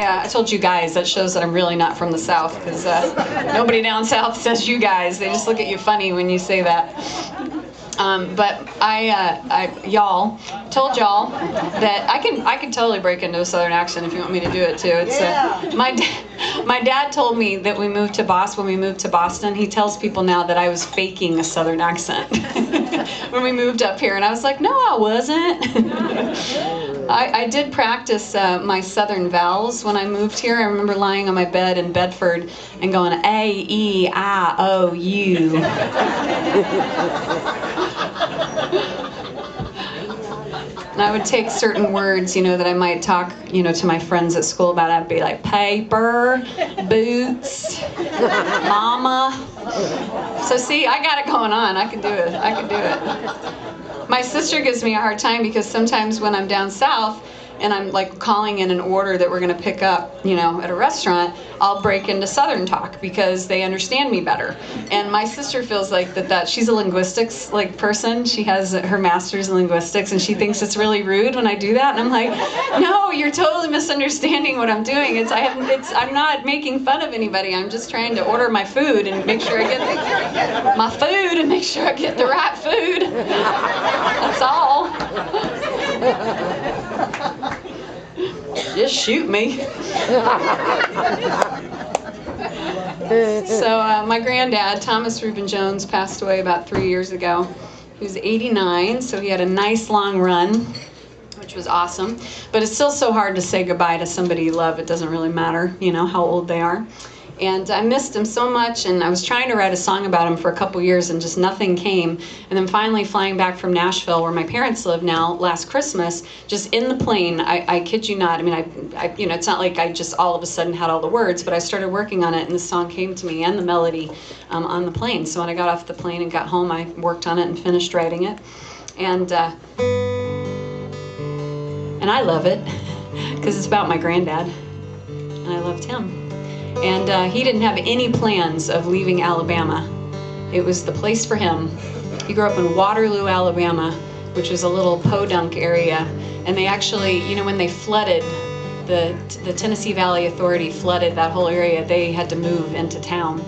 Yeah, I told you guys. That shows that I'm really not from the South, because nobody down South says you guys. They just look at you funny when you say that. But y'all told y'all that I can totally break into a Southern accent if you want me to do it too. It's my dad told me that when we moved to Boston, he tells people now that I was faking a Southern accent when we moved up here, and I was like, no, I wasn't. I did practice my Southern vowels when I moved here. I remember lying on my bed in Bedford and going A, E, I, O, U. And I would take certain words, that I might talk, to my friends at school about. I'd be like, paper, boots, mama. So see, I got it going on. I can do it. My sister gives me a hard time because sometimes when I'm down south and I'm like calling in an order that we're going to pick up, at a restaurant, I'll break into Southern talk because they understand me better. And my sister feels like that she's a linguistics person. She has her master's in linguistics, and she thinks it's really rude when I do that. And I'm like, no, you're totally misunderstanding what I'm doing. I'm not making fun of anybody. I'm just trying to order my food and make sure I get my food and make sure I get the right food. That's all. Just shoot me. So my granddad, Thomas Reuben Jones, passed away about 3 years ago. He was 89, so he had a nice long run, which was awesome. But it's still so hard to say goodbye to somebody you love. It doesn't really matter, how old they are. And I missed him so much, and I was trying to write a song about him for a couple years, and just nothing came. And then finally flying back from Nashville, where my parents live now, last Christmas, just in the plane, I kid you not, I it's not like I just all of a sudden had all the words, but I started working on it, and the song came to me, and the melody on the plane. So when I got off the plane and got home, I worked on it and finished writing it. And I love it, because it's about my granddad, and I loved him. And he didn't have any plans of leaving Alabama. It was the place for him. He grew up in Waterloo, Alabama, which is a little podunk area. And they actually, when they flooded, the Tennessee Valley Authority flooded that whole area, they had to move into town.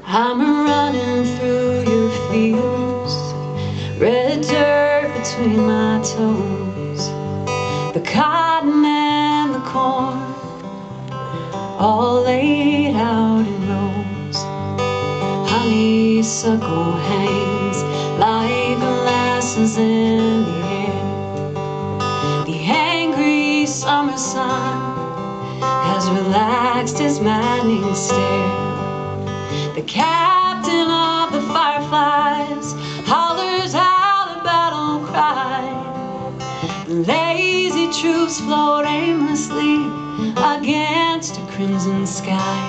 I'm running through your fields, red dirt between my toes. The cotton and the corn, all laid out in rows. Honeysuckle hangs like molasses in the air. The angry summer sun has relaxed his maddening stare. The captain of the fireflies hollers out a battle cry. Lazy troops float aimlessly against a crimson sky.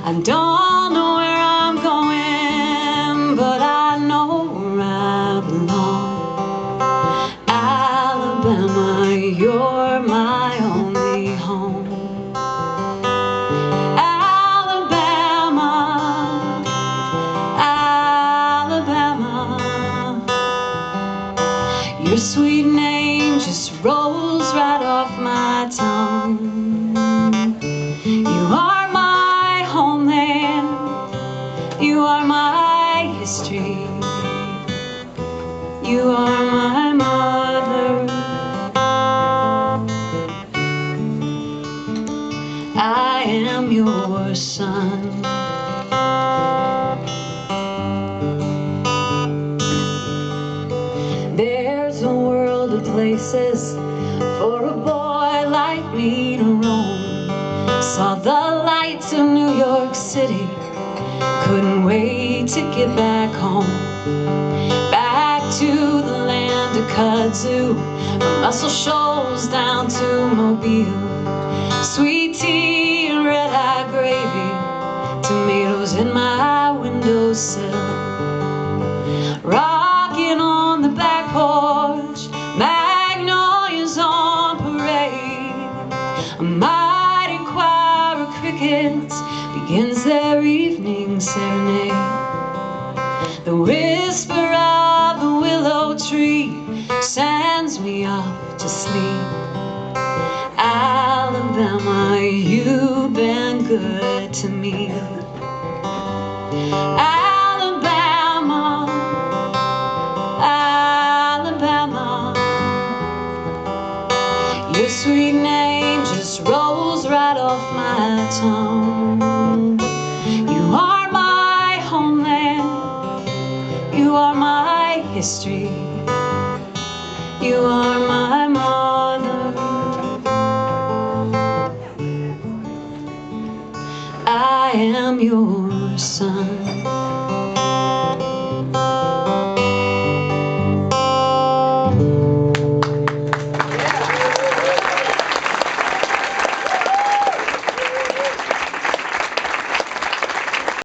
I don't know where I'm going, but I know where I belong. Alabama, you're my only home. Alabama, Alabama, your sweet name just rolls right off my tongue. You are my homeland, you are my history, you are my mother. I am your son. There's a world of places for a boy like me to roam. Saw the lights of New York City, couldn't wait to get back home. Back to the land of kudzu, from Muscle Shoals down to Mobile. Sweet tea and red-eye gravy, tomatoes in my windowsill. Rocking on the back porch, magnolias on parade. A mighty choir of crickets begins their evening serenade. The whisper of the willow tree tree sends me off to sleep. Alabama, you've been good to me. Alabama, Alabama, your sweet name just rolls right off my tongue. You are my homeland, you are my history, you are my mother. I am your son.